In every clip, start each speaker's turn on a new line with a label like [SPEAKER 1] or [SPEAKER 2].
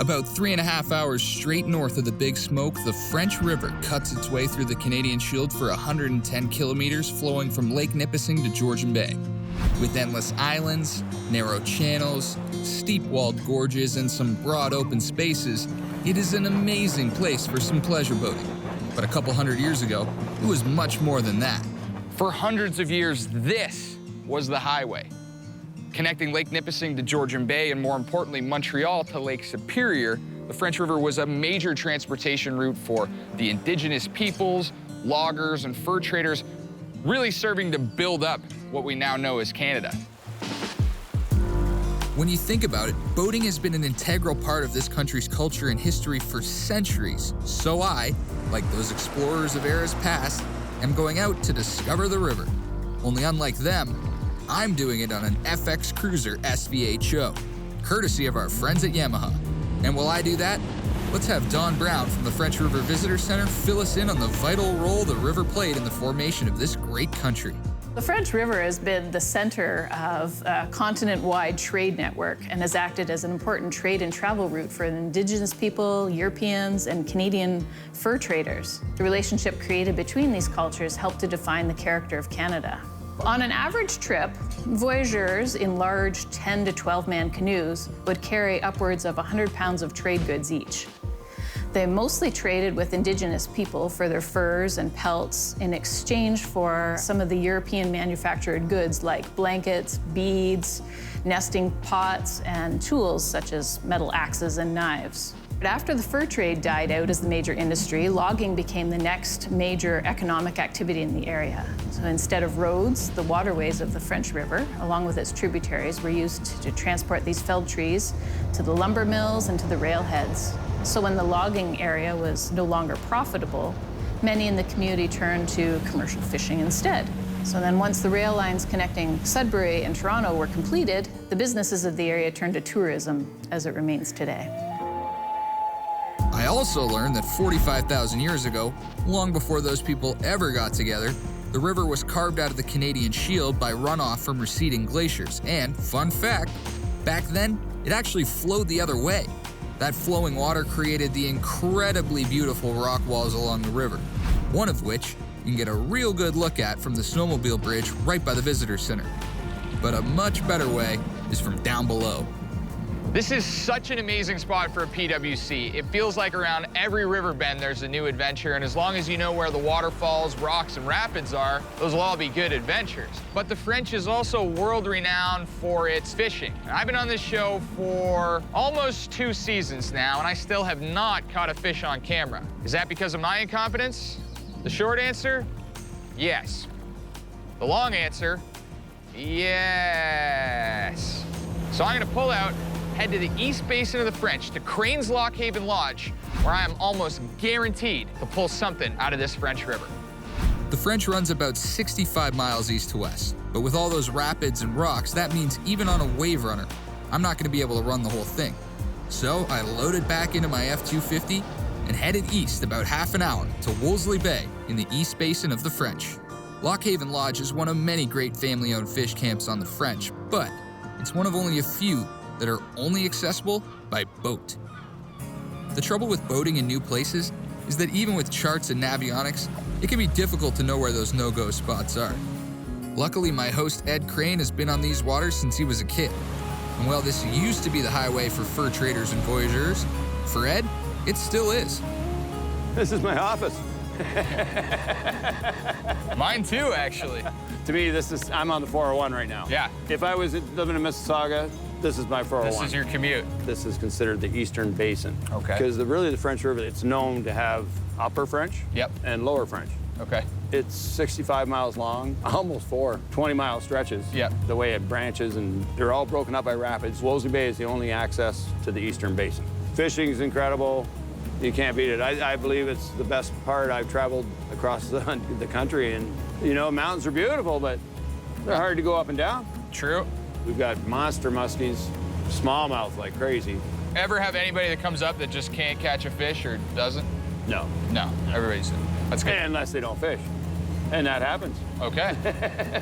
[SPEAKER 1] About 3.5 hours straight north of the Big Smoke, the French River cuts its way through the Canadian Shield for 110 kilometers, flowing from Lake Nipissing to Georgian Bay. With endless islands, narrow channels, steep-walled gorges, and some broad open spaces, it is an amazing place for some pleasure boating. But a couple hundred years ago, it was much more than that.
[SPEAKER 2] For hundreds of years, this was the highway, connecting Lake Nipissing to Georgian Bay, and more importantly, Montreal to Lake Superior. The French River was a major transportation route for the indigenous peoples, loggers, and fur traders, really serving to build up what we now know as Canada.
[SPEAKER 1] When you think about it, boating has been an integral part of this country's culture and history for centuries. So I, like those explorers of eras past, am going out to discover the river. Only unlike them, I'm doing it on an FX Cruiser SVHO, courtesy of our friends at Yamaha. And while I do that, let's have Don Brown from the French River Visitor Center fill us in on the vital role the river played in the formation of this great country.
[SPEAKER 3] The French River has been the center of a continent-wide trade network and has acted as an important trade and travel route for Indigenous people, Europeans, and Canadian fur traders. The relationship created between these cultures helped to define the character of Canada. On an average trip, voyageurs in large 10 to 12-man canoes would carry upwards of 100 pounds of trade goods each. They mostly traded with Indigenous people for their furs and pelts in exchange for some of the European manufactured goods like blankets, beads, nesting pots, and tools such as metal axes and knives. But after the fur trade died out as the major industry, logging became the next major economic activity in the area. So instead of roads, the waterways of the French River, along with its tributaries, were used to transport these felled trees to the lumber mills and to the railheads. So when the logging area was no longer profitable, many in the community turned to commercial fishing instead. So then once the rail lines connecting Sudbury and Toronto were completed, the businesses of the area turned to tourism as it remains today.
[SPEAKER 1] I also learned that 45,000 years ago, long before those people ever got together, the river was carved out of the Canadian Shield by runoff from receding glaciers. And, fun fact, back then, it actually flowed the other way. That flowing water created the incredibly beautiful rock walls along the river, one of which you can get a real good look at from the snowmobile bridge right by the visitor center. But a much better way is from down below.
[SPEAKER 2] This is such an amazing spot for a PWC. It feels like around every river bend there's a new adventure, and as long as you know where the waterfalls, rocks, and rapids are, those will all be good adventures. But the French is also world-renowned for its fishing. And I've been on this show for almost 2 seasons now, and I still have not caught a fish on camera. Is that because of my incompetence? The short answer, yes. The long answer, yes. So I'm gonna pull out, head to the East Basin of the French, to Crane's Lochaven Lodge, where I am almost guaranteed to pull something out of this French River.
[SPEAKER 1] The French runs about 65 miles east to west, but with all those rapids and rocks, that means even on a wave runner, I'm not going to be able to run the whole thing. So I loaded back into my F250 and headed east about half an hour to Wolseley Bay in the East Basin of the French. Lochaven Lodge is one of many great family-owned fish camps on the French, but it's one of only a few that are only accessible by boat. The trouble with boating in new places is that even with charts and navionics, it can be difficult to know where those no-go spots are. Luckily, my host Ed Crane has been on these waters since he was a kid. And while this used to be the highway for fur traders and voyageurs, for Ed, it still is.
[SPEAKER 4] This is my office.
[SPEAKER 2] Mine too, actually.
[SPEAKER 4] To me, I'm on the 401 right now.
[SPEAKER 2] Yeah.
[SPEAKER 4] If I was living in Mississauga, this is my 401.
[SPEAKER 2] This is your commute.
[SPEAKER 4] This is considered the Eastern Basin.
[SPEAKER 2] Okay.
[SPEAKER 4] Because really the French River, it's known to have Upper French and Lower French.
[SPEAKER 2] Okay.
[SPEAKER 4] It's 65 miles long, almost 20-mile stretches.
[SPEAKER 2] Yep.
[SPEAKER 4] The way it branches, and they're all broken up by rapids. Wolseley Bay is the only access to the Eastern Basin. Fishing is incredible. You can't beat it. I believe it's the best part. I've traveled across the country, and, you know, mountains are beautiful, but they're hard to go up and down.
[SPEAKER 2] True.
[SPEAKER 4] We've got monster muskies, smallmouth like crazy.
[SPEAKER 2] Ever have anybody that comes up that just can't catch a fish or doesn't?
[SPEAKER 4] No.
[SPEAKER 2] No. Everybody's. That's good.
[SPEAKER 4] Unless they don't fish. And that happens.
[SPEAKER 2] Okay.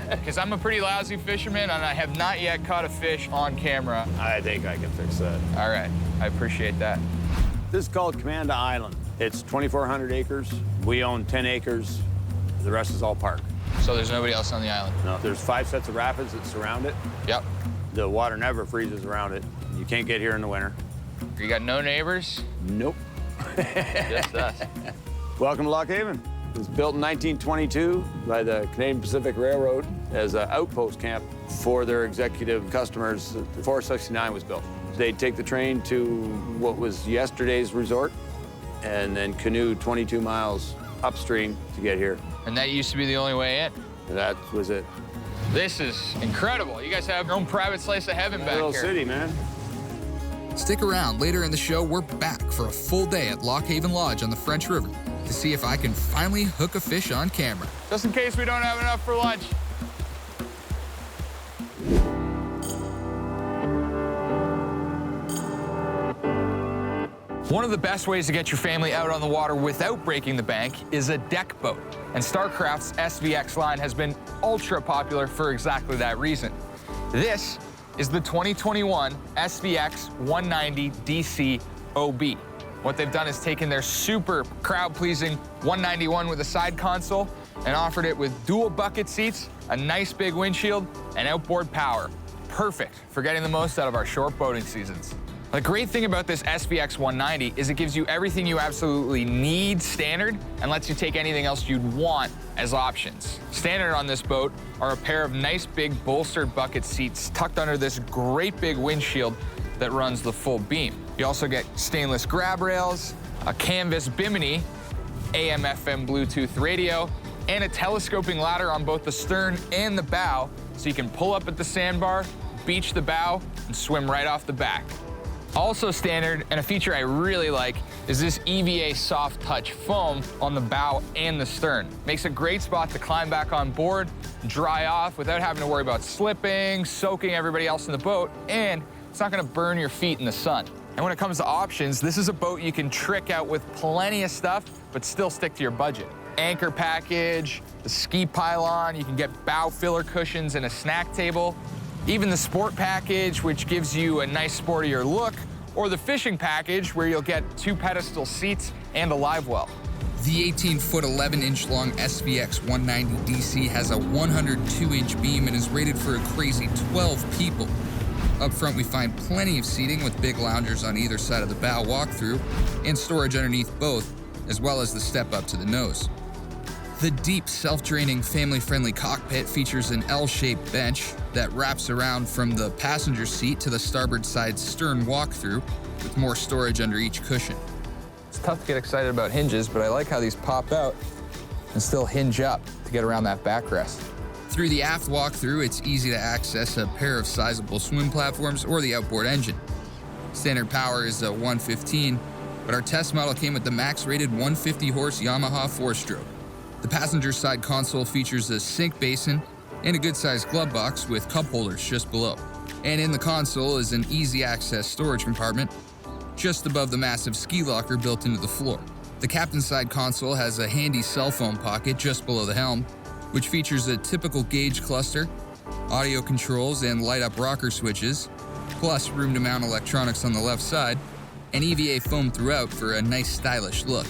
[SPEAKER 2] Because I'm a pretty lousy fisherman, and I have not yet caught a fish on camera.
[SPEAKER 4] I think I can fix that.
[SPEAKER 2] All right, I appreciate that.
[SPEAKER 4] This is called Commanda Island. It's 2,400 acres. We own 10 acres. The rest is all park.
[SPEAKER 2] So there's nobody else on the island?
[SPEAKER 4] No, there's 5 sets of rapids that surround it.
[SPEAKER 2] Yep.
[SPEAKER 4] The water never freezes around it. You can't get here in the winter.
[SPEAKER 2] You got no neighbors?
[SPEAKER 4] Nope.
[SPEAKER 2] Just us.
[SPEAKER 4] Welcome to Lochaven. It was built in 1922 by the Canadian Pacific Railroad as an outpost camp for their executive customers. The 469 was built. They'd take the train to what was yesterday's resort and then canoe 22 miles upstream to get here.
[SPEAKER 2] And that used to be the only way in?
[SPEAKER 4] That was it.
[SPEAKER 2] This is incredible. You guys have your own private slice of heaven back
[SPEAKER 4] Little
[SPEAKER 2] here.
[SPEAKER 4] city, man.
[SPEAKER 1] Stick around. Later in the show, we're back for a full day at Lochaven Lodge on the French River to see if I can finally hook a fish on camera.
[SPEAKER 2] Just in case we don't have enough for lunch. One of the best ways to get your family out on the water without breaking the bank is a deck boat. And Starcraft's SVX line has been ultra popular for exactly that reason. This is the 2021 SVX 190 DC OB. What they've done is taken their super crowd-pleasing 191 with a side console and offered it with dual bucket seats, a nice big windshield, and outboard power. Perfect for getting the most out of our short boating seasons. The great thing about this SVX 190 is it gives you everything you absolutely need standard and lets you take anything else you'd want as options. Standard on this boat are a pair of nice big bolstered bucket seats tucked under this great big windshield that runs the full beam. You also get stainless grab rails, a canvas bimini, AM/FM Bluetooth radio, and a telescoping ladder on both the stern and the bow so you can pull up at the sandbar, beach the bow, and swim right off the back. Also standard, and a feature I really like, is this EVA soft touch foam on the bow and the stern. Makes a great spot to climb back on board, dry off without having to worry about slipping, soaking everybody else in the boat, and it's not gonna burn your feet in the sun. And when it comes to options, this is a boat you can trick out with plenty of stuff, but still stick to your budget. Anchor package, the ski pylon, you can get bow filler cushions and a snack table. Even the sport package, which gives you a nice sportier look, or the fishing package, where you'll get 2 pedestal seats and a live well.
[SPEAKER 1] The 18-foot, 11-inch long SVX 190 DC has a 102-inch beam and is rated for a crazy 12 people. Up front, we find plenty of seating with big loungers on either side of the bow walkthrough and storage underneath both, as well as the step up to the nose. The deep, self-draining, family-friendly cockpit features an L-shaped bench that wraps around from the passenger seat to the starboard side stern walkthrough, with more storage under each cushion. It's tough to get excited about hinges, but I like how these pop out and still hinge up to get around that backrest. Through the aft walkthrough, it's easy to access a pair of sizable swim platforms or the outboard engine. Standard power is a 115, but our test model came with the max-rated 150-horse Yamaha 4-stroke. The passenger side console features a sink basin and a good-sized glove box with cup holders just below. And in the console is an easy-access storage compartment just above the massive ski locker built into the floor. The captain's side console has a handy cell phone pocket just below the helm, which features a typical gauge cluster, audio controls and light-up rocker switches, plus room to mount electronics on the left side, and EVA foam throughout for a nice stylish look.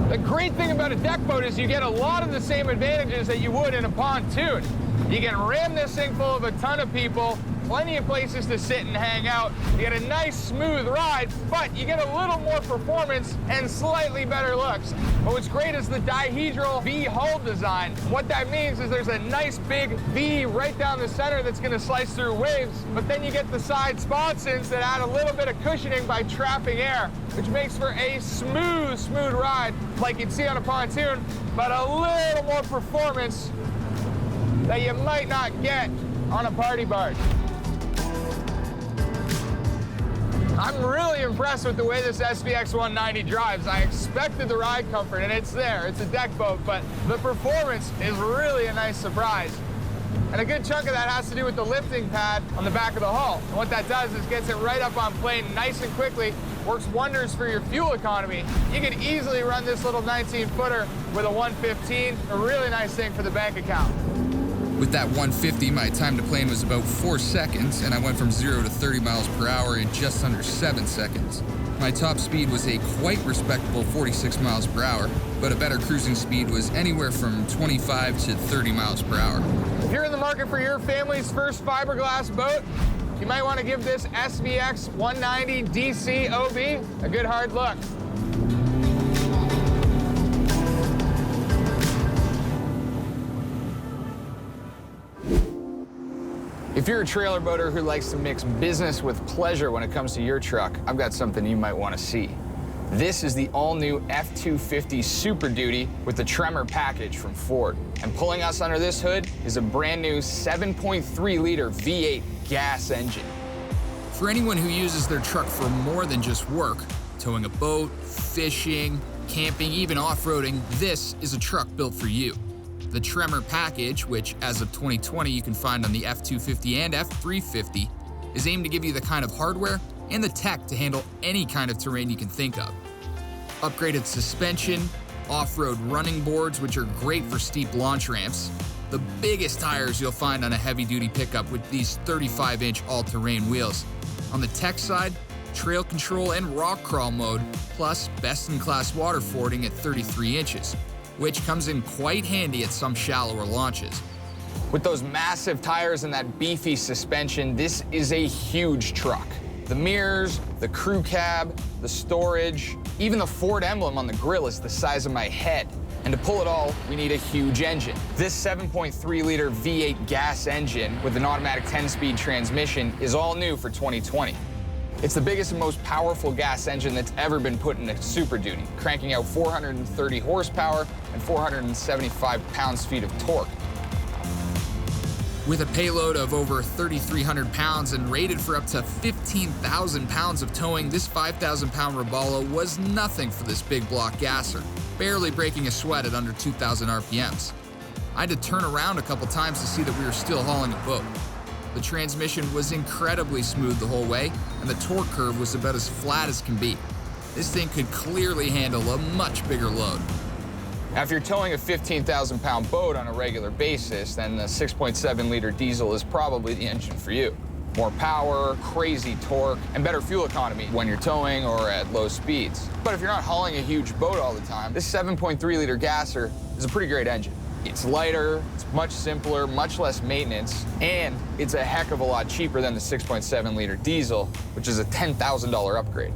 [SPEAKER 2] The great thing about a deck boat is you get a lot of the same advantages that you would in a pontoon. You can ram this thing full of a ton of people, plenty of places to sit and hang out. You get a nice smooth ride, but you get a little more performance and slightly better looks. But what's great is the dihedral V hull design. What that means is there's a nice big V right down the center that's gonna slice through waves, but then you get the side sponsons that add a little bit of cushioning by trapping air, which makes for a smooth ride like you'd see on a pontoon, but a little more performance that you might not get on a party barge. I'm really impressed with the way this SVX 190 drives. I expected the ride comfort, and it's there. It's a deck boat, but the performance is really a nice surprise. And a good chunk of that has to do with the lifting pad on the back of the hull. And what that does is gets it right up on plane nice and quickly, works wonders for your fuel economy. You can easily run this little 19-footer with a 115, a really nice thing for the bank account.
[SPEAKER 1] With that 150, my time to plane was about 4 seconds, and I went from 0 to 30 miles per hour in just under 7 seconds. My top speed was a quite respectable 46 miles per hour, but a better cruising speed was anywhere from 25 to 30 miles per hour.
[SPEAKER 2] If you're in the market for your family's first fiberglass boat, you might want to give this SVX 190 DC OB a good hard look. If you're a trailer boater who likes to mix business with pleasure when it comes to your truck, I've got something you might want to see. This is the all-new F250 Super Duty with the Tremor package from Ford. And pulling us under this hood is a brand new 7.3-liter V8 gas engine.
[SPEAKER 1] For anyone who uses their truck for more than just work, towing a boat, fishing, camping, even off-roading, this is a truck built for you. The Tremor package, which as of 2020 you can find on the F250 and F350, is aimed to give you the kind of hardware and the tech to handle any kind of terrain you can think of. Upgraded suspension, off-road running boards, which are great for steep launch ramps, the biggest tires you'll find on a heavy-duty pickup with these 35-inch all-terrain wheels. On the tech side, trail control and rock crawl mode, plus best-in-class water fording at 33 inches. Which comes in quite handy at some shallower launches.
[SPEAKER 2] With those massive tires and that beefy suspension, this is a huge truck. The mirrors, the crew cab, the storage, even the Ford emblem on the grill is the size of my head. And to pull it all, we need a huge engine. This 7.3-liter V8 gas engine with an automatic 10-speed transmission is all new for 2020. It's the biggest and most powerful gas engine that's ever been put in a Super Duty, cranking out 430 horsepower and 475 pounds-feet of torque.
[SPEAKER 1] With a payload of over 3,300 pounds and rated for up to 15,000 pounds of towing, this 5,000-pound Robalo was nothing for this big block gasser, barely breaking a sweat at under 2,000 RPMs. I had to turn around a couple times to see that we were still hauling a boat. The transmission was incredibly smooth the whole way, and the torque curve was about as flat as can be. This thing could clearly handle a much bigger load.
[SPEAKER 2] Now, if you're towing a 15,000-pound boat on a regular basis, then the 6.7-liter diesel is probably the engine for you. More power, crazy torque, and better fuel economy when you're towing or at low speeds. But if you're not hauling a huge boat all the time, this 7.3-liter gasser is a pretty great engine. It's lighter, it's much simpler, much less maintenance, and it's a heck of a lot cheaper than the 6.7-liter diesel, which is a $10,000 upgrade.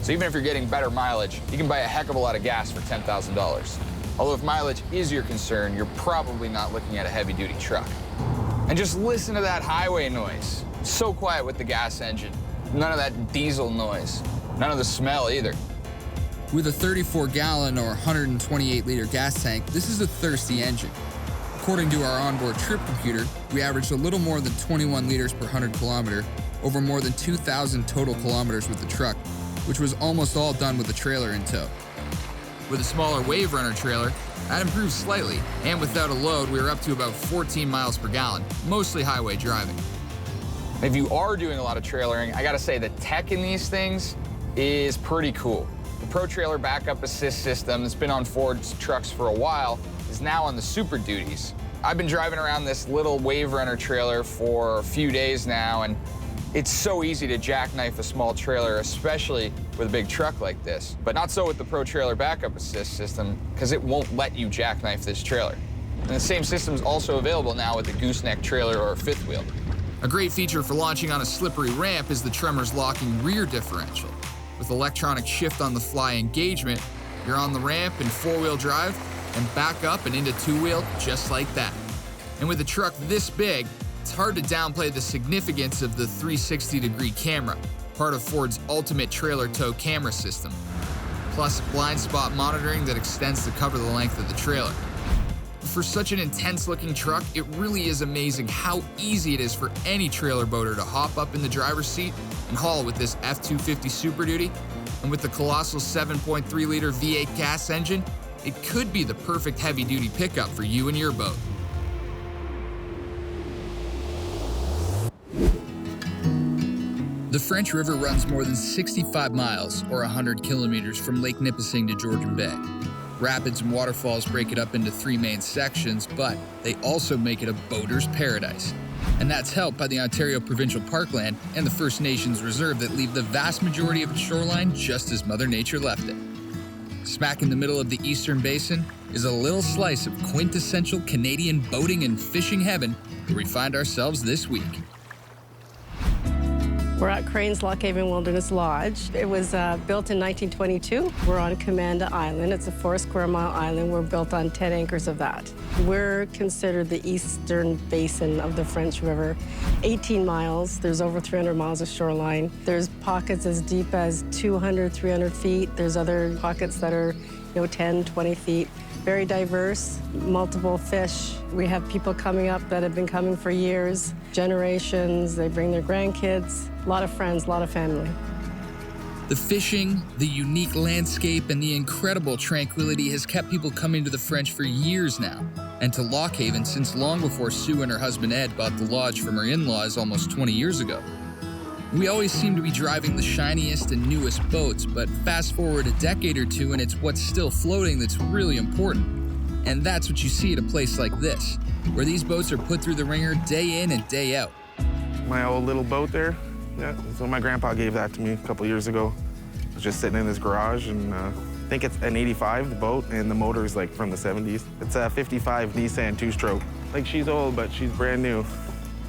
[SPEAKER 2] So even if you're getting better mileage, you can buy a heck of a lot of gas for $10,000. Although if mileage is your concern, you're probably not looking at a heavy-duty truck. And just listen to that highway noise. It's so quiet with the gas engine. None of that diesel noise. None of the smell either.
[SPEAKER 1] With a 34-gallon or 128-liter gas tank, this is a thirsty engine. According to our onboard trip computer, we averaged a little more than 21 liters per 100 kilometer over more than 2,000 total kilometers with the truck, which was almost all done with the trailer in tow. With a smaller Wave Runner trailer, that improved slightly, and without a load, we were up to about 14 miles per gallon, mostly highway driving.
[SPEAKER 2] If you are doing a lot of trailering, I gotta say the tech in these things is pretty cool. The Pro Trailer Backup Assist system that's been on Ford's trucks for a while is now on the Super Duties. I've been driving around this little Wave Runner trailer for a few days now, and it's so easy to jackknife a small trailer, especially with a big truck like this. But not so with the Pro Trailer Backup Assist system, because it won't let you jackknife this trailer. And the same system is also available now with a gooseneck trailer or a fifth wheel.
[SPEAKER 1] A great feature for launching on a slippery ramp is the Tremor's locking rear differential. With electronic shift-on-the-fly engagement, you're on the ramp in four-wheel drive and back up and into two-wheel just like that. And with a truck this big, it's hard to downplay the significance of the 360-degree camera, part of Ford's ultimate trailer tow camera system, plus blind spot monitoring that extends to cover the length of the trailer. For such an intense-looking truck, it really is amazing how easy it is for any trailer boater to hop up in the driver's seat and haul with this F250 Super Duty. And with the colossal 7.3-liter V8 gas engine, it could be the perfect heavy-duty pickup for you and your boat. The The French River runs more than 65 miles, or 100 kilometers, from Lake Nipissing to Georgian Bay. Rapids and waterfalls break it up into 3 main sections, but they also make it a boater's paradise. And that's helped by the Ontario Provincial Parkland and the First Nations Reserve that leave the vast majority of its shoreline just as Mother Nature left it. Smack in the middle of the Eastern Basin is a little slice of quintessential Canadian boating and fishing heaven where we find ourselves this week.
[SPEAKER 5] We're at Crane's Lochaven Wilderness Lodge. It was built in 1922. We're on Comanda Island. It's a 4 square mile island. We're built on 10 acres of that. We're considered the eastern basin of the French River. 18 miles. There's over 300 miles of shoreline. There's pockets as deep as 200, 300 feet. There's other pockets that are 10, 20 feet. Very diverse, multiple fish. We have people coming up that have been coming for years, generations. They bring their grandkids. A lot of friends, a lot of family.
[SPEAKER 1] The fishing, the unique landscape, and the incredible tranquility has kept people coming to the French for years now, and to Lochaven since long before Sue and her husband Ed bought the lodge from her in-laws almost 20 years ago. We always seem to be driving the shiniest and newest boats, but fast forward a decade or two and it's what's still floating that's really important. And that's what you see at a place like this, where these boats are put through the ringer day in and day out.
[SPEAKER 6] My old little boat there, yeah, so my grandpa gave that to me a couple years ago. It was just sitting in his garage, and I think it's an 85, the boat, and the motor is like from the 70s. It's a 55 Nissan 2-stroke. Like, she's old, but she's brand new.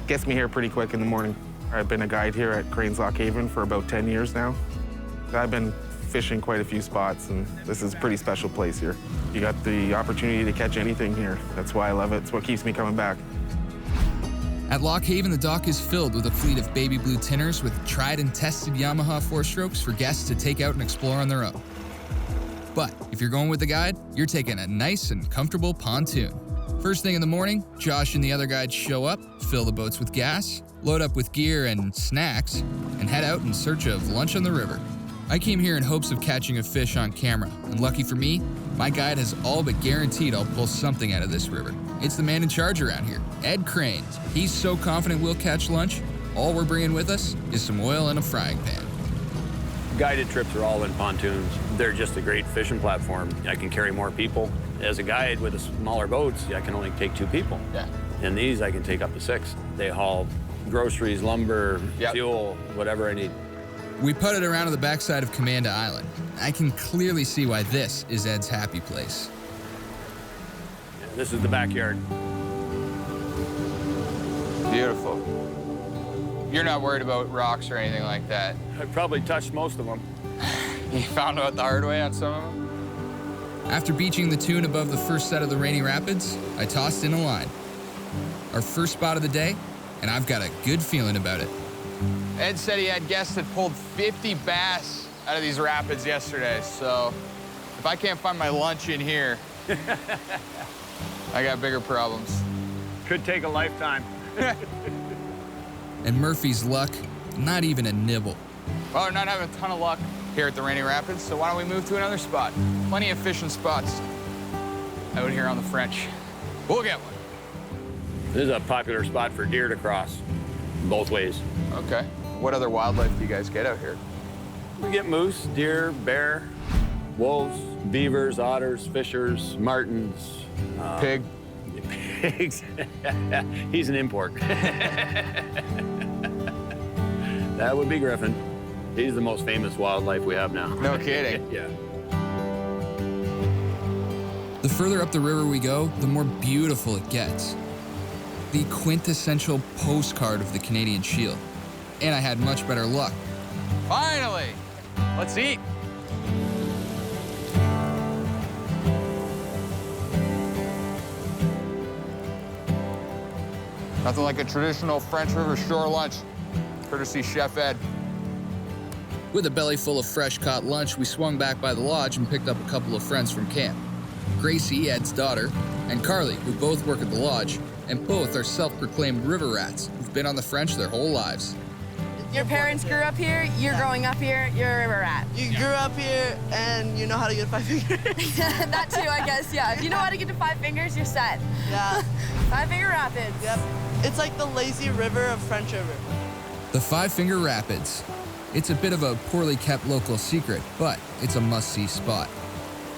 [SPEAKER 6] Gets me here pretty quick in the morning. I've been a guide here at Crane's Lochaven for about 10 years now. I've been fishing quite a few spots, and this is a pretty special place here. You got the opportunity to catch anything here. That's why I love it. It's what keeps me coming back.
[SPEAKER 1] At Lochaven, the dock is filled with a fleet of baby blue tinners with tried and tested Yamaha 4-strokes for guests to take out and explore on their own. But if you're going with the guide, you're taking a nice and comfortable pontoon. First thing in the morning, Josh and the other guides show up, fill the boats with gas, load up with gear and snacks, and head out in search of lunch on the river. I came here in hopes of catching a fish on camera, and lucky for me, my guide has all but guaranteed I'll pull something out of this river. It's the man in charge around here, Ed Crane. He's so confident we'll catch lunch, all we're bringing with us is some oil and a frying pan.
[SPEAKER 4] Guided trips are all in pontoons. They're just a great fishing platform. I can carry more people. As a guide with the smaller boats, I can only take 2 people.
[SPEAKER 2] Yeah.
[SPEAKER 4] And these I can take up to 6. They haul groceries, lumber, fuel, whatever I need.
[SPEAKER 1] We putted around to the backside of Comanda Island. I can clearly see why this is Ed's happy place.
[SPEAKER 4] This is the backyard.
[SPEAKER 2] Beautiful. You're not worried about rocks or anything like that?
[SPEAKER 4] I probably touched most of them.
[SPEAKER 2] You found out the hard way on some of them?
[SPEAKER 1] After beaching the tune above the first set of the rainy rapids, I tossed in a line. Our first spot of the day, and I've got a good feeling about it.
[SPEAKER 2] Ed said he had guests that pulled 50 bass out of these rapids yesterday, so if I can't find my lunch in here, I got bigger problems.
[SPEAKER 4] Could take a lifetime.
[SPEAKER 1] And Murphy's luck, not even a nibble.
[SPEAKER 2] Well, we're not having a ton of luck here at the Rainy Rapids, so why don't we move to another spot? Plenty of fishing spots out here on the French. We'll get one.
[SPEAKER 4] This is a popular spot for deer to cross, both ways.
[SPEAKER 2] Okay. What other wildlife do you guys get out here?
[SPEAKER 4] We get moose, deer, bear, wolves, beavers, otters, fishers, martins.
[SPEAKER 2] Pig?
[SPEAKER 4] Pigs. He's an import. That would be Griffin. He's the most famous wildlife we have now.
[SPEAKER 2] No kidding.
[SPEAKER 4] Yeah.
[SPEAKER 1] The further up the river we go, the more beautiful it gets. The quintessential postcard of the Canadian Shield. And I had much better luck.
[SPEAKER 2] Finally! Let's eat. Nothing like a traditional French River shore lunch, courtesy Chef Ed.
[SPEAKER 1] With a belly full of fresh-caught lunch, we swung back by the lodge and picked up a couple of friends from camp. Gracie, Ed's daughter, and CARLI, who both work at the lodge, and both are self-proclaimed river rats who've been on the French their whole lives.
[SPEAKER 7] Your parents grew up here, you're growing up here, you're a river rat.
[SPEAKER 8] You grew up here and you know how to get 5 fingers.
[SPEAKER 7] That too, I guess, yeah. If you know how to get to 5 fingers, you're set.
[SPEAKER 8] Yeah.
[SPEAKER 7] 5 Finger Rapids.
[SPEAKER 8] Yep. It's like the lazy river of French River.
[SPEAKER 1] The 5 Finger Rapids, It's a bit of a poorly kept local secret, but it's a must-see spot.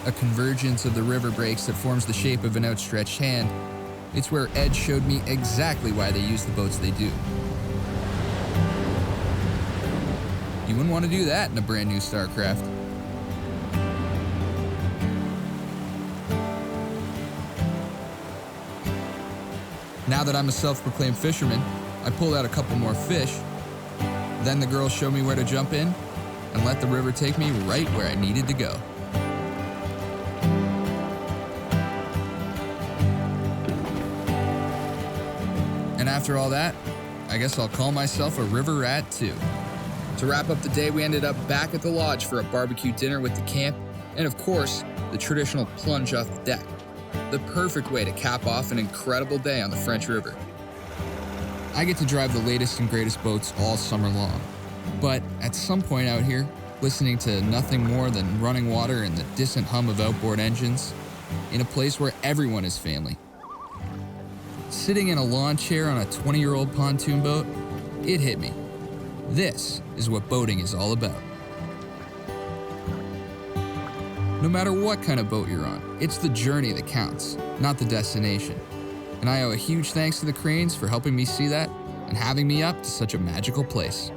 [SPEAKER 1] A convergence of the river breaks that forms the shape of an outstretched hand. It's where Ed showed me exactly why they use the boats they do. You wouldn't want to do that in a brand new Starcraft. Now that I'm a self-proclaimed fisherman, I pulled out a couple more fish. Then the girls showed me where to jump in and let the river take me right where I needed to go. And after all that, I guess I'll call myself a river rat too. To wrap up the day, we ended up back at the lodge for a barbecue dinner with the camp, and of course, the traditional plunge off the deck. The perfect way to cap off an incredible day on the French River. I get to drive the latest and greatest boats all summer long. But at some point out here, listening to nothing more than running water and the distant hum of outboard engines, in a place where everyone is family. Sitting in a lawn chair on a 20-year-old pontoon boat, it hit me. This is what boating is all about. No matter what kind of boat you're on, it's the journey that counts, not the destination. And I owe a huge thanks to the Cranes for helping me see that and having me up to such a magical place.